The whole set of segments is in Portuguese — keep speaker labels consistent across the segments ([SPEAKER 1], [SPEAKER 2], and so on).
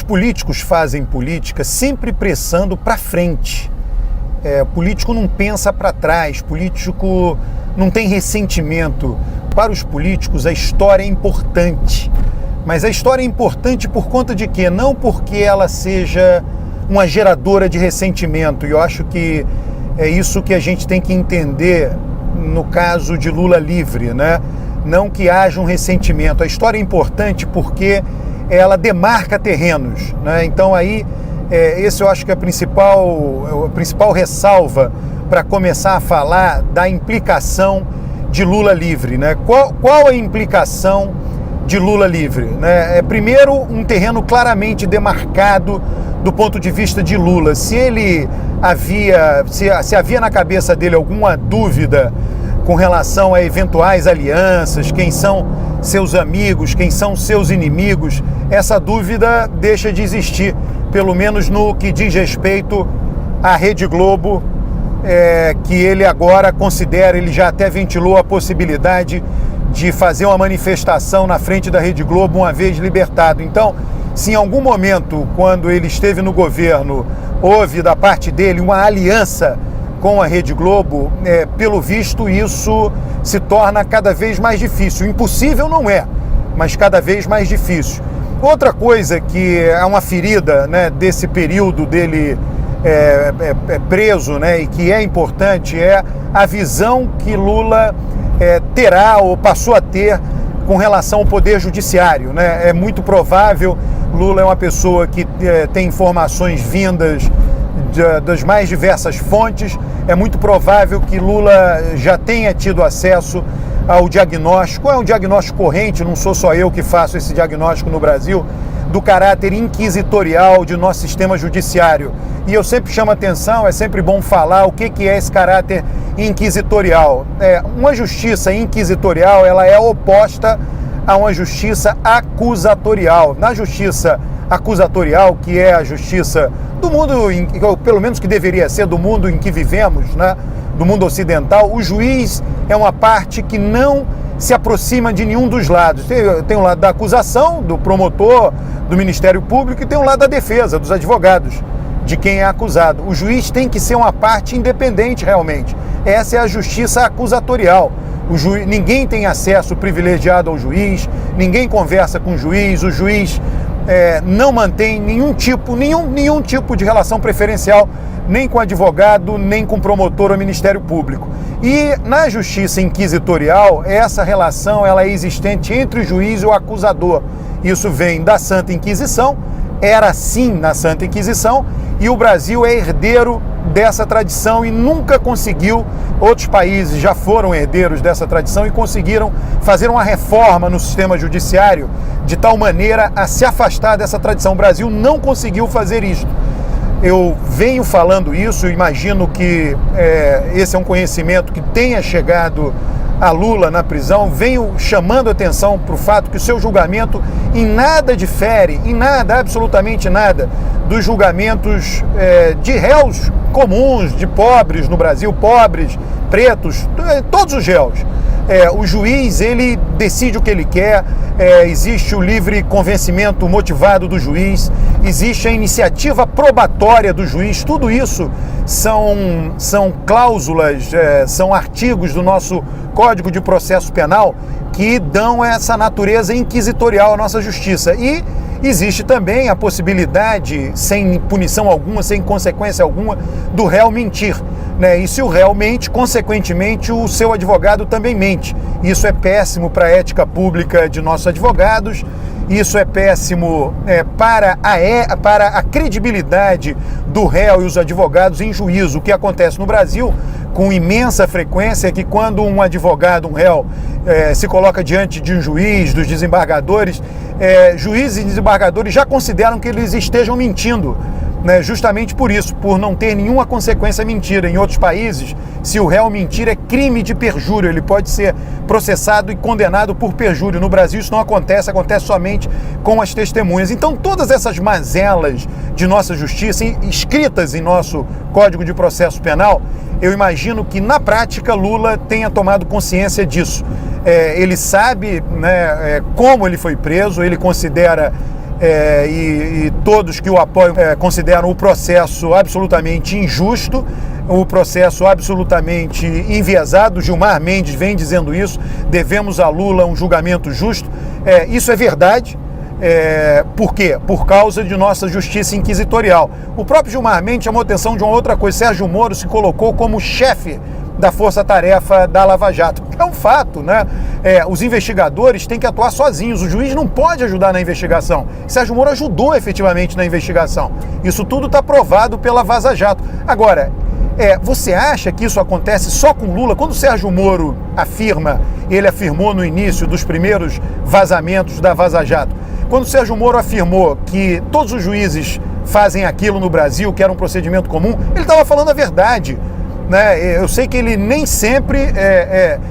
[SPEAKER 1] políticos fazem política sempre pressando para frente. O político não pensa para trás, político não tem ressentimento. Para os políticos, a história é importante. Mas a história é importante por conta de quê? Não porque ela seja uma geradora de ressentimento. E eu acho que é isso que a gente tem que entender no caso de Lula livre, né? Não que haja um ressentimento. A história é importante porque ela demarca terrenos, né? Então aí, esse eu acho que é a principal ressalva para começar a falar da implicação de Lula livre, né? Qual a implicação de Lula livre, né? Primeiro, um terreno claramente demarcado do ponto de vista de Lula. Se havia na cabeça dele alguma dúvida com relação a eventuais alianças, quem são seus amigos, quem são seus inimigos, essa dúvida deixa de existir, pelo menos no que diz respeito à Rede Globo, que ele agora considera, ele já até ventilou a possibilidade de fazer uma manifestação na frente da Rede Globo uma vez libertado. Então, se em algum momento, quando ele esteve no governo, houve da parte dele uma aliança com a Rede Globo, pelo visto isso se torna cada vez mais difícil. Impossível não é, mas cada vez mais difícil. Outra coisa que é uma ferida, né, desse período dele preso, né, e que é importante, é a visão que Lula terá ou passou a ter com relação ao poder judiciário, né? É muito provável, Lula é uma pessoa que tem informações vindas das mais diversas fontes, é muito provável que Lula já tenha tido acesso ao diagnóstico, é um diagnóstico corrente, não sou só eu que faço esse diagnóstico no Brasil, do caráter inquisitorial de nosso sistema judiciário. E eu sempre chamo a atenção, é sempre bom falar o que é esse caráter inquisitorial. Uma justiça inquisitorial, ela é oposta a uma justiça acusatorial. Na justiça acusatorial, que é a justiça do mundo, pelo menos que deveria ser do mundo em que vivemos, né? Do mundo ocidental, o juiz é uma parte que não se aproxima de nenhum dos lados. Tem um lado da acusação, do promotor, do Ministério Público, e tem um lado da defesa, dos advogados, de quem é acusado. O juiz tem que ser uma parte independente realmente. Essa é a justiça acusatorial. Ninguém tem acesso privilegiado ao juiz, ninguém conversa com o juiz não mantém nenhum tipo de relação preferencial, nem com advogado, nem com promotor ou Ministério Público. E na justiça inquisitorial, essa relação ela é existente entre o juiz e o acusador. Isso vem da Santa Inquisição, era assim na Santa Inquisição, e o Brasil é herdeiro dessa tradição e nunca conseguiu, outros países já foram herdeiros dessa tradição e conseguiram fazer uma reforma no sistema judiciário de tal maneira a se afastar dessa tradição. O Brasil não conseguiu fazer isso. Eu venho falando isso, imagino que esse é um conhecimento que tenha chegado a Lula na prisão, venho chamando atenção para o fato que o seu julgamento em nada difere, em nada, absolutamente nada, dos julgamentos de réus comuns, de pobres no Brasil, pobres, pretos, todos os réus. O juiz, ele decide o que ele quer, existe o livre convencimento motivado do juiz, existe a iniciativa probatória do juiz, tudo isso são cláusulas, são artigos do nosso Código de Processo Penal que dão essa natureza inquisitorial à nossa justiça. E existe também a possibilidade, sem punição alguma, sem consequência alguma, do réu mentir, né? E se o réu mente, consequentemente, o seu advogado também mente. Isso é péssimo para a ética pública de nossos advogados, isso é péssimo para a credibilidade do réu e os advogados em juízo. O que acontece no Brasil com imensa frequência é que quando um advogado, um réu, se coloca diante de um juiz, dos desembargadores, juízes e desembargadores já consideram que eles estejam mentindo, né? Justamente por isso, por não ter nenhuma consequência mentira. Em outros países, se o réu mentir, é crime de perjúrio, ele pode ser processado e condenado por perjúrio. No Brasil isso não acontece, acontece somente com as testemunhas. Então todas essas mazelas de nossa justiça, escritas em nosso Código de Processo Penal, eu imagino que na prática Lula tenha tomado consciência disso. Ele sabe, né, como ele foi preso, ele considera e todos que o apoiam consideram o processo absolutamente injusto, o processo absolutamente enviesado. Gilmar Mendes vem dizendo isso, devemos a Lula um julgamento justo. Isso é verdade. Por quê? Por causa de nossa justiça inquisitorial. O próprio Gilmar Mendes chamou atenção de uma outra coisa. Sérgio Moro se colocou como chefe da força-tarefa da Lava Jato. É um fato, né? Os investigadores têm que atuar sozinhos, o juiz não pode ajudar na investigação. Sérgio Moro ajudou efetivamente na investigação. Isso tudo está provado pela Vaza Jato. Agora, você acha que isso acontece só com Lula? Quando o Sérgio Moro afirma, ele afirmou no início dos primeiros vazamentos da Vaza Jato, quando o Sérgio Moro afirmou que todos os juízes fazem aquilo no Brasil, que era um procedimento comum, ele estava falando a verdade. Né? Eu sei que ele nem sempre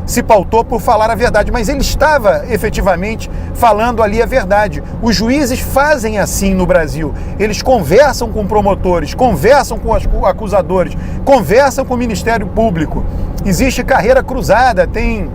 [SPEAKER 1] se pautou por falar a verdade, mas ele estava efetivamente falando ali a verdade. Os juízes fazem assim no Brasil. Eles conversam com promotores, conversam com acusadores, conversam com o Ministério Público. Existe carreira cruzada, tem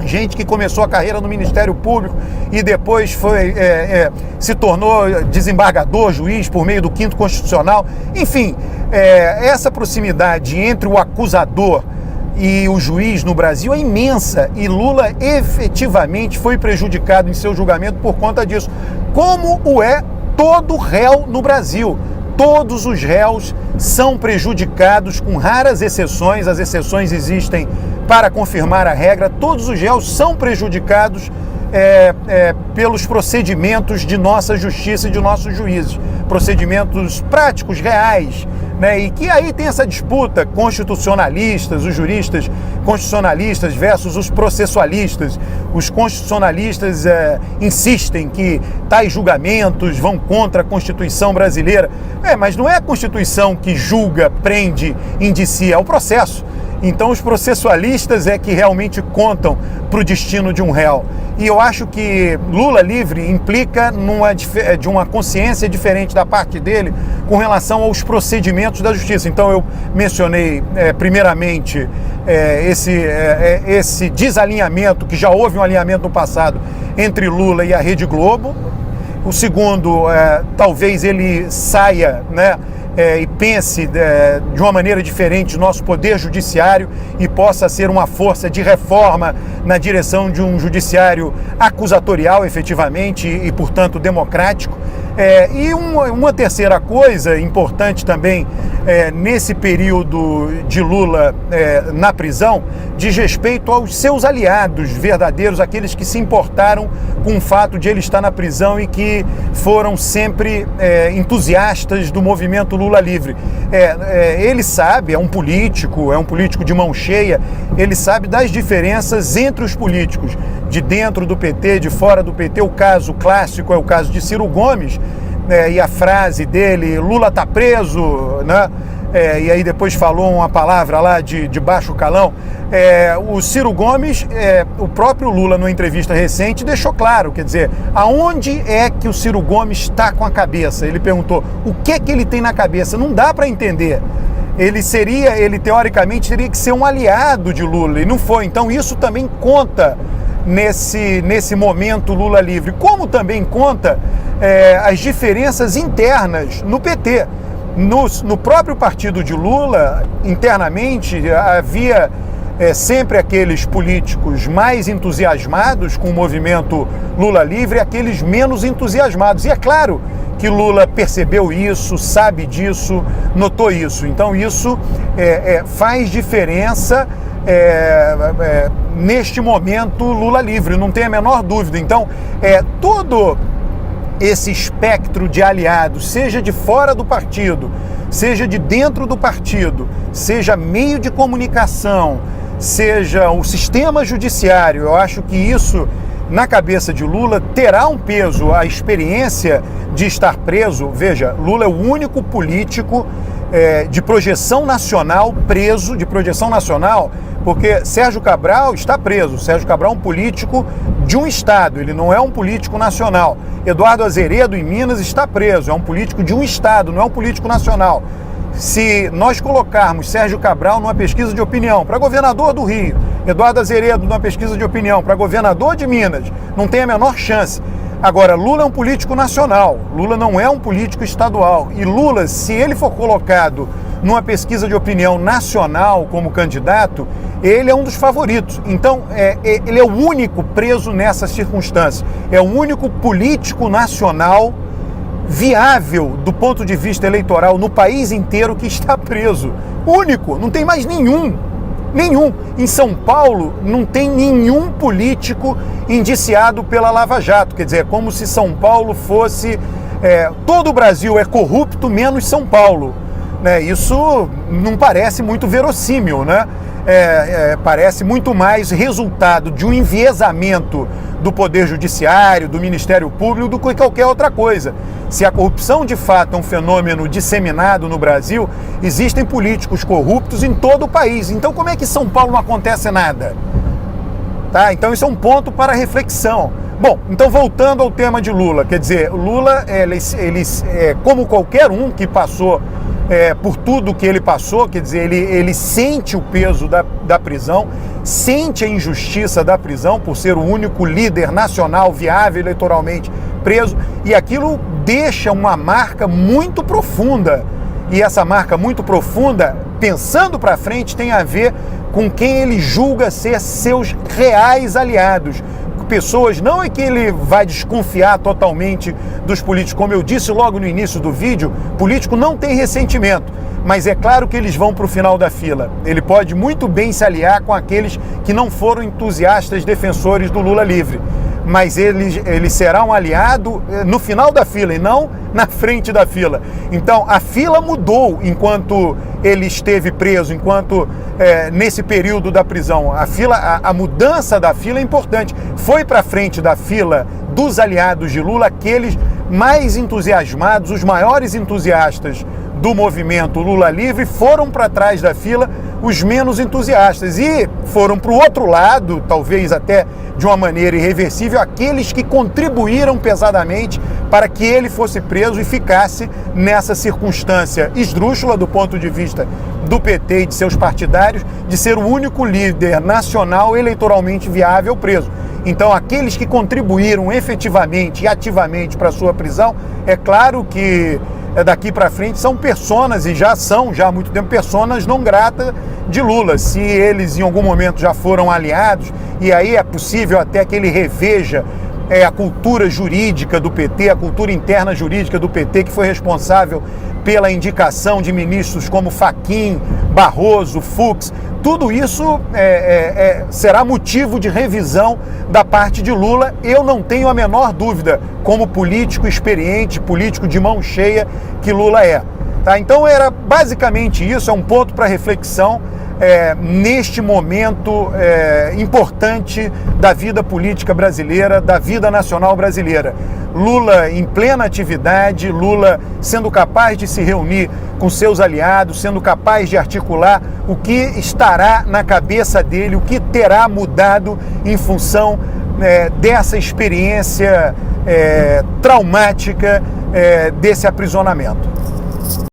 [SPEAKER 1] gente que começou a carreira no Ministério Público e depois se tornou desembargador, juiz, por meio do 5º Constitucional. Enfim, essa proximidade entre o acusador e o juiz no Brasil é imensa, e Lula efetivamente foi prejudicado em seu julgamento por conta disso, como o é todo réu no Brasil. Todos os réus são prejudicados, com raras exceções. As exceções existem para confirmar a regra. Todos os réus são prejudicados pelos procedimentos de nossa justiça e de nossos juízes. Procedimentos práticos, reais, né? E que aí tem essa disputa, constitucionalistas, os juristas constitucionalistas versus os processualistas. Os constitucionalistas insistem que tais julgamentos vão contra a Constituição brasileira. Mas não é a Constituição que julga, prende, indicia, é o processo. Então os processualistas é que realmente contam para o destino de um réu. E eu acho que Lula livre implica de uma consciência diferente da parte dele com relação aos procedimentos da justiça. Então eu mencionei primeiramente esse desalinhamento, que já houve um alinhamento no passado entre Lula e a Rede Globo. O segundo, talvez ele saia, né, e pense de uma maneira diferente do nosso poder judiciário e possa ser uma força de reforma na direção de um judiciário acusatorial efetivamente e portanto democrático. E uma terceira coisa importante também nesse período de Lula na prisão diz respeito aos seus aliados verdadeiros, aqueles que se importaram com o fato de ele estar na prisão e que foram sempre entusiastas do movimento Lula livre. Ele sabe, é um político de mão cheia, ele sabe das diferenças entre os políticos, de dentro do PT, de fora do PT. O caso clássico é o caso de Ciro Gomes, e a frase dele, Lula tá preso, né? E aí depois falou uma palavra lá de baixo calão. O Ciro Gomes, o próprio Lula, numa entrevista recente, deixou claro, quer dizer, aonde é que o Ciro Gomes está com a cabeça? Ele perguntou, o que é que ele tem na cabeça? Não dá para entender. Ele teoricamente teria que ser um aliado de Lula, e não foi. Então isso também conta nesse momento Lula livre, como também conta as diferenças internas no PT. No próprio partido de Lula, internamente, havia sempre aqueles políticos mais entusiasmados com o movimento Lula livre e aqueles menos entusiasmados. E é claro que Lula percebeu isso, sabe disso, notou isso. Então isso faz diferença neste momento Lula livre, não tem a menor dúvida. Então, todo esse espectro de aliados, seja de fora do partido, seja de dentro do partido, seja meio de comunicação, seja o sistema judiciário, eu acho que isso, na cabeça de Lula, terá um peso. A experiência de estar preso, veja, Lula é o único político de projeção nacional preso, de projeção nacional, porque Sérgio Cabral está preso. Sérgio Cabral é um político de um estado, ele não é um político nacional. Eduardo Azeredo, em Minas, está preso, é um político de um estado, não é um político nacional. Se nós colocarmos Sérgio Cabral numa pesquisa de opinião para governador do Rio, Eduardo Azeredo numa pesquisa de opinião para governador de Minas, não tem a menor chance. Agora, Lula é um político nacional, Lula não é um político estadual. E Lula, se ele for colocado numa pesquisa de opinião nacional como candidato, ele é um dos favoritos. Então, ele é o único preso nessa circunstância. É o único político nacional viável do ponto de vista eleitoral no país inteiro que está preso. Único, não tem mais nenhum. Nenhum. Em São Paulo não tem nenhum político indiciado pela Lava Jato. Quer dizer, é como se São Paulo fosse... todo o Brasil é corrupto, menos São Paulo. Isso não parece muito verossímil, né? Parece muito mais resultado de um enviesamento do Poder Judiciário, do Ministério Público, do que qualquer outra coisa. Se a corrupção de fato é um fenômeno disseminado no Brasil, existem políticos corruptos em todo o país. Então como é que em São Paulo não acontece nada? Tá? Então isso é um ponto para reflexão. Bom, então voltando ao tema de Lula, quer dizer, Lula, ele como qualquer um que passou por tudo que ele passou, quer dizer, ele sente o peso da prisão, sente a injustiça da prisão por ser o único líder nacional viável eleitoralmente preso, e aquilo deixa uma marca muito profunda. E essa marca muito profunda, pensando para frente, tem a ver com quem ele julga ser seus reais aliados. Pessoas, não é que ele vai desconfiar totalmente dos políticos, como eu disse logo no início do vídeo, político não tem ressentimento, mas é claro que eles vão para o final da fila. Ele pode muito bem se aliar com aqueles que não foram entusiastas defensores do Lula livre, mas ele será um aliado no final da fila e não na frente da fila. Então a fila mudou enquanto ele esteve preso, enquanto nesse período da prisão. A mudança da fila é importante. Foi para frente da fila dos aliados de Lula aqueles mais entusiasmados, os maiores entusiastas do movimento Lula livre, foram para trás da fila os menos entusiastas e foram para o outro lado, talvez até de uma maneira irreversível, aqueles que contribuíram pesadamente para que ele fosse preso e ficasse nessa circunstância esdrúxula do ponto de vista do PT e de seus partidários, de ser o único líder nacional eleitoralmente viável preso. Então, aqueles que contribuíram efetivamente e ativamente para a sua prisão, é claro que daqui para frente são personas, e já há muito tempo, personas não gratas de Lula. Se eles em algum momento já foram aliados, e aí é possível até que ele reveja a cultura jurídica do PT, a cultura interna jurídica do PT, que foi responsável pela indicação de ministros como Fachin, Barroso, Fux. Tudo isso será motivo de revisão da parte de Lula, eu não tenho a menor dúvida, como político experiente, político de mão cheia que Lula é. Tá? Então era basicamente isso, é um ponto para reflexão neste momento importante da vida política brasileira, da vida nacional brasileira. Lula em plena atividade, Lula sendo capaz de se reunir com seus aliados, sendo capaz de articular o que estará na cabeça dele, o que terá mudado em função dessa experiência traumática desse aprisionamento.